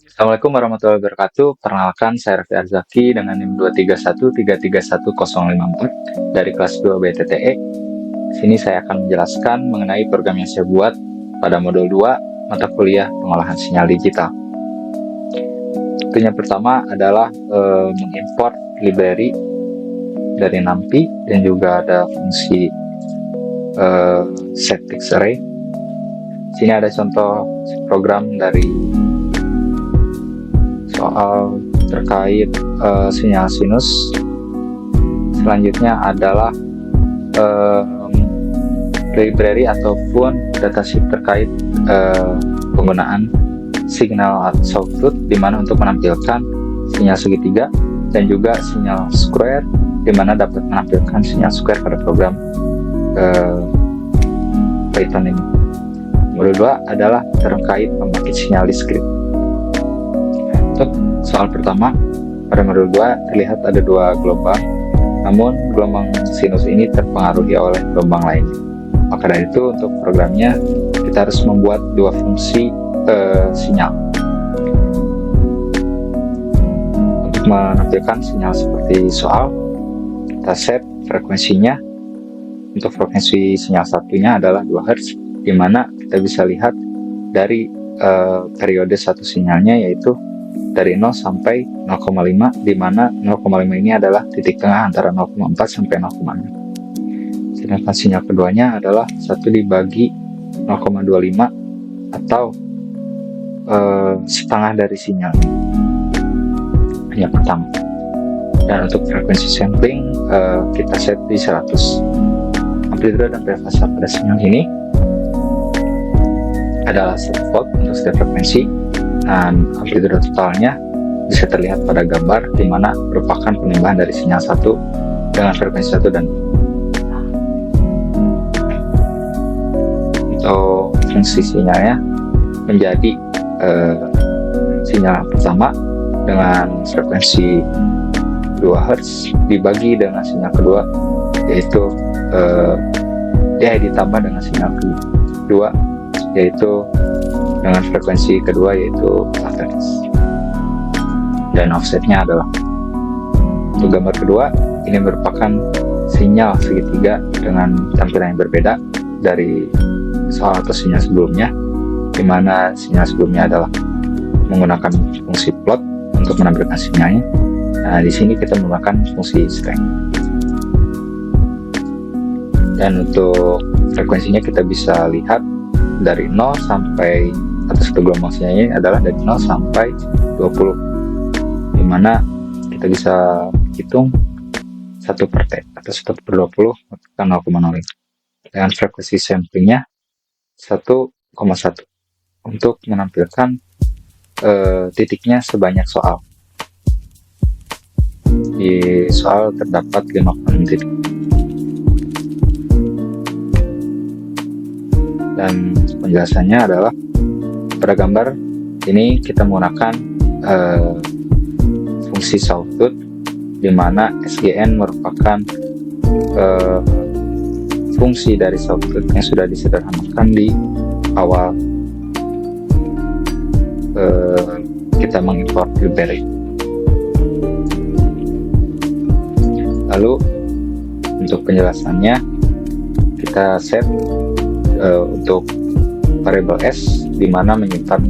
Assalamualaikum warahmatullahi wabarakatuh. Perkenalkan, saya Raffi Arzaki dengan NIM 231331054 dari kelas 2 BTTE. Di sini saya akan menjelaskan mengenai program yang saya buat pada modul 2 mata kuliah pengolahan sinyal digital. Yang pertama adalah mengimport library dari NumPy dan juga ada fungsi setPixArray. Di sini ada contoh program dari soal terkait sinyal sinus. Selanjutnya adalah library ataupun datasheet terkait penggunaan signal sawtooth, di mana untuk menampilkan sinyal segitiga dan juga sinyal square, di mana dapat menampilkan sinyal square pada program Python ini. Modul 2 adalah terkait pembangkit sinyal diskrit. Untuk soal pertama, pada modul 2 terlihat ada dua gelombang, namun gelombang sinus ini terpengaruhi oleh gelombang lainnya. Maka dari itu, untuk programnya kita harus membuat dua fungsi sinyal. Untuk menampilkan sinyal seperti soal, kita set frekuensinya. Untuk frekuensi sinyal satunya adalah 2 Hz, di mana kita bisa lihat dari periode satu sinyalnya, yaitu dari 0 sampai 0,5, di mana 0,5 ini adalah titik tengah antara 0,4 sampai 0,6. Sedangkan sinyal keduanya adalah 1 dibagi 0,25 atau setengah dari sinyal yang pertama. Dan untuk frekuensi sampling kita set di 100. Amplitude dan fase pada sinyal ini adalah 1 volt untuk setiap frekuensi, dan amplitude totalnya bisa terlihat pada gambar, di mana merupakan penimbangan dari sinyal 1 dengan frekuensi 1 dan 2. Untuk fungsi sinyalnya menjadi sinyal pertama dengan frekuensi 2 Hz dibagi dengan sinyal kedua, yaitu ditambah dengan sinyal kedua, yaitu dengan frekuensi kedua, yaitu 4 Hz. Dan offsetnya adalah, untuk gambar kedua, ini merupakan sinyal segitiga dengan tampilan yang berbeda dari soal atau sinyal sebelumnya, di mana sinyal sebelumnya adalah menggunakan fungsi plot untuk menampilkan sinyalnya. Nah, di sini kita menggunakan fungsi string. Dan untuk frekuensinya kita bisa lihat dari 0 sampai atas satu gelombang sinyalnya adalah dari 0 sampai 20, di mana kita bisa hitung 1 per T atau 1 per 20 maka 0,05. Dengan frekuensi samplingnya 1,1 untuk menampilkan titiknya sebanyak soal. Di soal terdapat 56 titik. Dan penjelasannya adalah pada gambar ini kita menggunakan fungsi sawtooth, di mana SGN merupakan fungsi dari sawtooth yang sudah disederhanakan di awal kita mengimport library. Lalu untuk penjelasannya kita set untuk variabel S, di mana menyimpan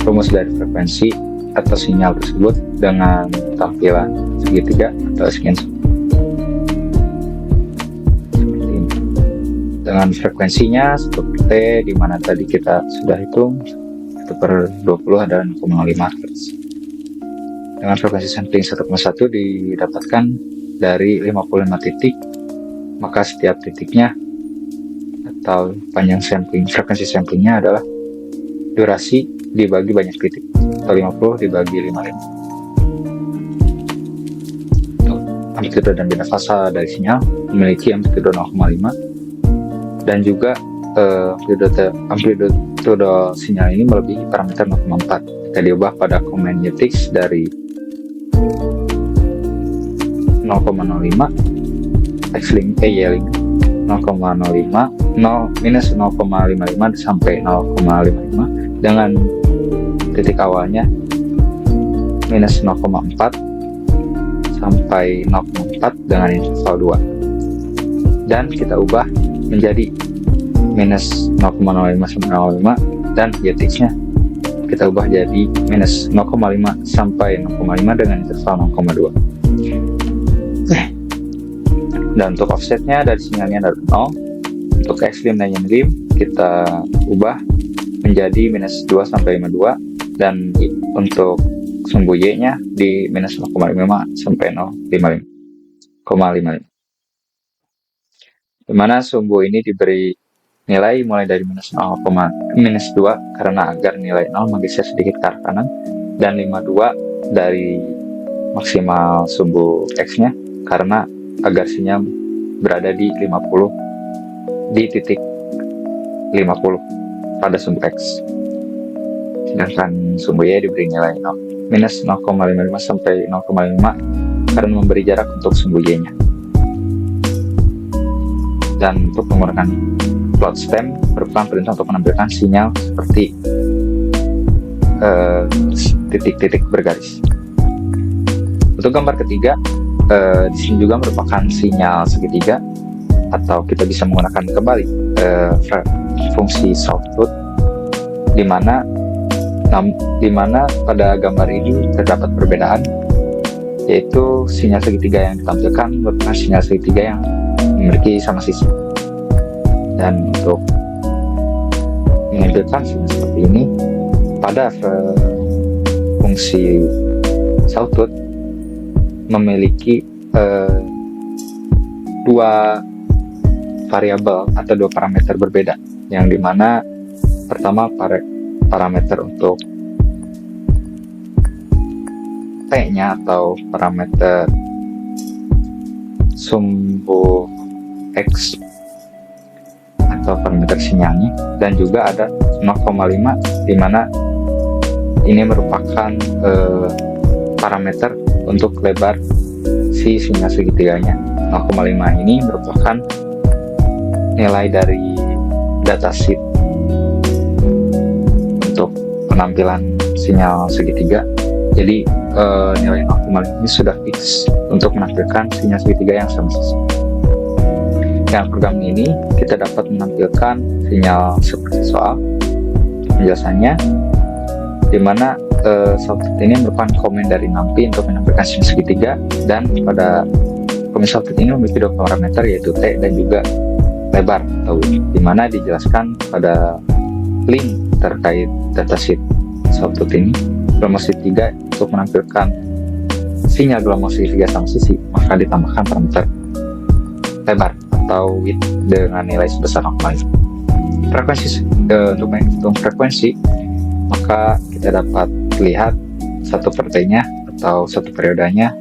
rumus dari frekuensi atau sinyal tersebut dengan tampilan segitiga atau sekian seperti ini. Dengan frekuensinya 1 per T, di mana tadi kita sudah hitung 1 per 20 adalah 0,5 Hz. Dengan frekuensi sampling 1,1 didapatkan dari 55 titik, maka setiap titiknya atau panjang sampling, frekuensi samplingnya adalah durasi dibagi banyak titik, atau 50 dibagi 55. Untuk amplitude dan beda fase dari sinyal memiliki amplitude 0,5, dan juga amplitude sinyal ini melebihi parameter 0,4. Kita diubah pada command utix dari 0,05 xlink y-link 0,05 minus 0,55 sampai 0,55 dengan titik awalnya minus 0,4 sampai 0,4 dengan interval 2, dan kita ubah menjadi minus 0,05 sampai 0,5, dan y-nya kita ubah jadi minus 0,5 sampai 0,5 dengan interval 0,2. Dan untuk offsetnya dari sinyalnya dari 0, untuk X-lim dan Y-lim kita ubah menjadi minus 2 sampai 52, dan untuk sumbu Y-nya di minus 0,55 sampai 0,55, dimana sumbu ini diberi nilai mulai dari minus 2 karena agar nilai 0 menggeser sedikit ke arah kanan, dan 52 dari maksimal sumbu X-nya karena agar sinyal berada di 50 di titik 50 pada sumbu X, sedangkan sumbu Y diberi nilai 0 minus 0,55 sampai 0,5 karena memberi jarak untuk sumbu Y-nya. Dan untuk menggunakan plot stem merupakan perintah untuk menampilkan sinyal seperti titik-titik bergaris. Untuk gambar ketiga, di sini juga merupakan sinyal segitiga, atau kita bisa menggunakan kembali fungsi sawtooth, di mana pada gambar ini terdapat perbedaan, yaitu sinyal segitiga yang ditampilkan merupakan sinyal segitiga yang memiliki sama sisi. Dan untuk menampilkan sinyal seperti ini pada fungsi sawtooth memiliki dua variabel atau dua parameter berbeda, yang dimana pertama parameter untuk T-nya atau parameter sumbu X atau parameter sinyalnya, dan juga ada 0,5 di mana ini merupakan parameter untuk lebar si sinyal segitiganya. 0,5 ini merupakan nilai dari datasheet untuk penampilan sinyal segitiga. Jadi nilai 0,5 ini sudah fix untuk menampilkan sinyal segitiga yang sama sisi. Dengan program ini kita dapat menampilkan sinyal seperti soal penjelasannya, di mana sawtooth ini merupakan komen dari NumPy untuk menampilkan sinyal segitiga, dan pada komen sawtooth ini memiliki dua parameter, yaitu T dan juga lebar atau width, di mana dijelaskan pada link terkait datasheet sawtooth ini. Gelombang segitiga untuk menampilkan sinyal gelombang segitiga sama sisi, maka ditambahkan parameter lebar atau width dengan nilai sebesar 0,5. Frekuensi untuk menghitung frekuensi, maka kita dapat lihat satu per T-nya atau satu periodenya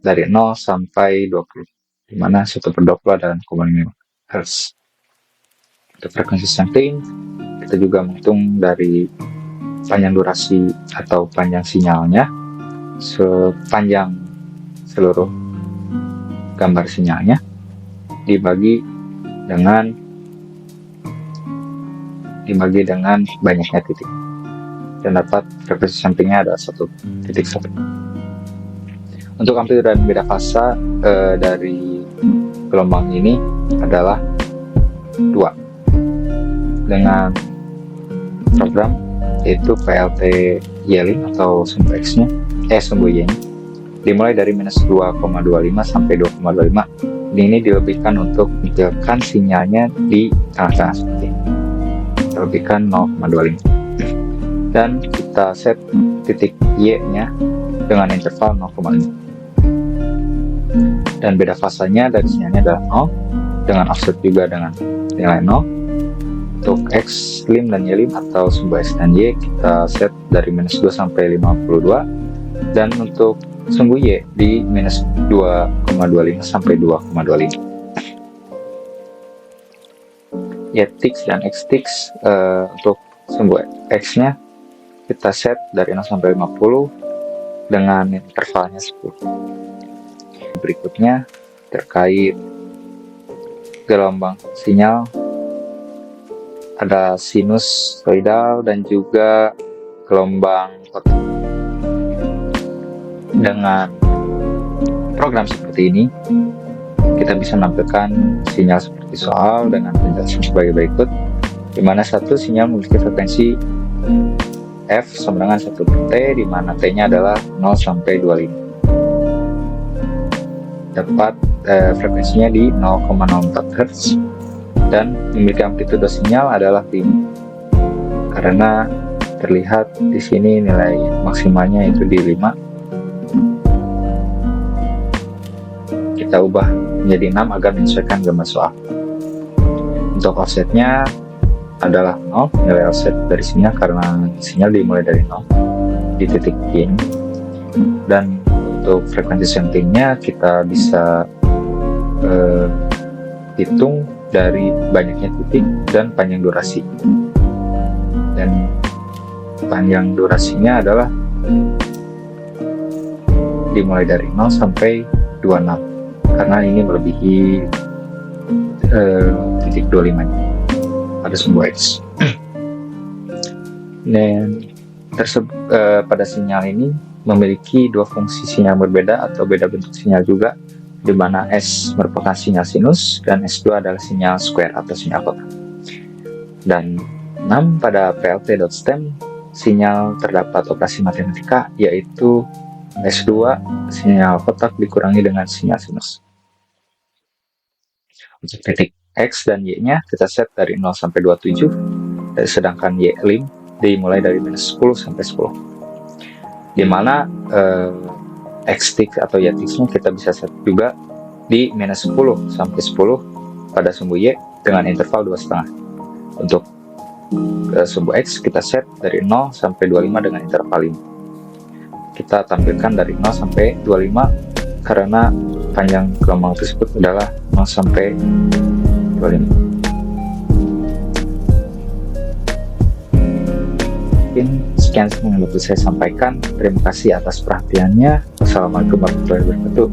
dari 0 sampai 20, di mana 1 per 20 adalah 0,5 Hz. Untuk frekuensi sampling, kita juga menghitung dari panjang durasi atau panjang sinyalnya sepanjang seluruh gambar sinyalnya dibagi dengan banyaknya titik, dan dapat frekuensi sampingnya ada 1.1. Untuk amplitude dan beda fasa dari gelombang ini adalah 2 dengan program yaitu PLT Y-lim atau sumbu X-nya, sumbu Y-nya dimulai dari minus 2,25 sampai 2,25. Ini dilebihkan untuk menampilkan sinyalnya di tengah-tengah seperti ini, dilebihkan 0,25, dan kita set titik Y-nya dengan interval 0,5, dan beda fasanya dari sinyalnya adalah 0 dengan offset juga dengan nilai 0. Untuk X-lim dan Y-lim atau sumbu X dan Y kita set dari minus 2 sampai 52, dan untuk sumbu Y di minus 2,25 sampai 2,25. Y-tix dan X-tix untuk sumbu X-nya kita set dari 0 sampai 50 dengan intervalnya 10. Berikutnya terkait gelombang sinyal, ada sinusoidal dan juga gelombang kotak. Dengan program seperti ini, kita bisa menampilkan sinyal seperti soal dengan penjelasan sebagai berikut, di mana satu sinyal memiliki frekuensi F sama dengan 1 per T, di mana T-nya adalah 0 sampai 25. Dapat frekuensinya di 0,04 Hz dan memiliki amplitudo sinyal adalah 5. Karena terlihat di sini nilai maksimalnya itu di 5. Kita ubah menjadi 6 agar menyesuaikan gambar soal. Untuk offsetnya adalah 0, nilai offset dari sinyal karena sinyal dimulai dari 0 di titik Y. Dan untuk frekuensi samplingnya kita bisa hitung dari banyaknya titik dan panjang durasi. Dan panjang durasinya adalah dimulai dari 0 sampai 26, karena ini melebihi titik 25 pada sumbu X. Dan pada sinyal ini memiliki dua fungsi sinyal berbeda atau beda bentuk sinyal juga, di mana S merupakan sinyal sinus dan S2 adalah sinyal square atau sinyal kotak. Dan 6 pada plt.stem sinyal terdapat operasi matematika, yaitu S2 sinyal kotak dikurangi dengan sinyal sinus. Untuk titik X dan Y-nya kita set dari 0 sampai 27, sedangkan Y lim dimulai dari minus 10 sampai 10. Di mana X-tick atau Y-ticksnya kita bisa set juga di minus 10 sampai 10 pada sumbu Y dengan interval 2,5. Untuk sumbu X kita set dari 0 sampai 25 dengan interval 5. Kita tampilkan dari 0 sampai 25 karena panjang gelombang tersebut adalah 0 sampai 25. Mungkin sekian yang dapat saya sampaikan. Terima kasih atas perhatiannya. Wassalamualaikum warahmatullahi wabarakatuh.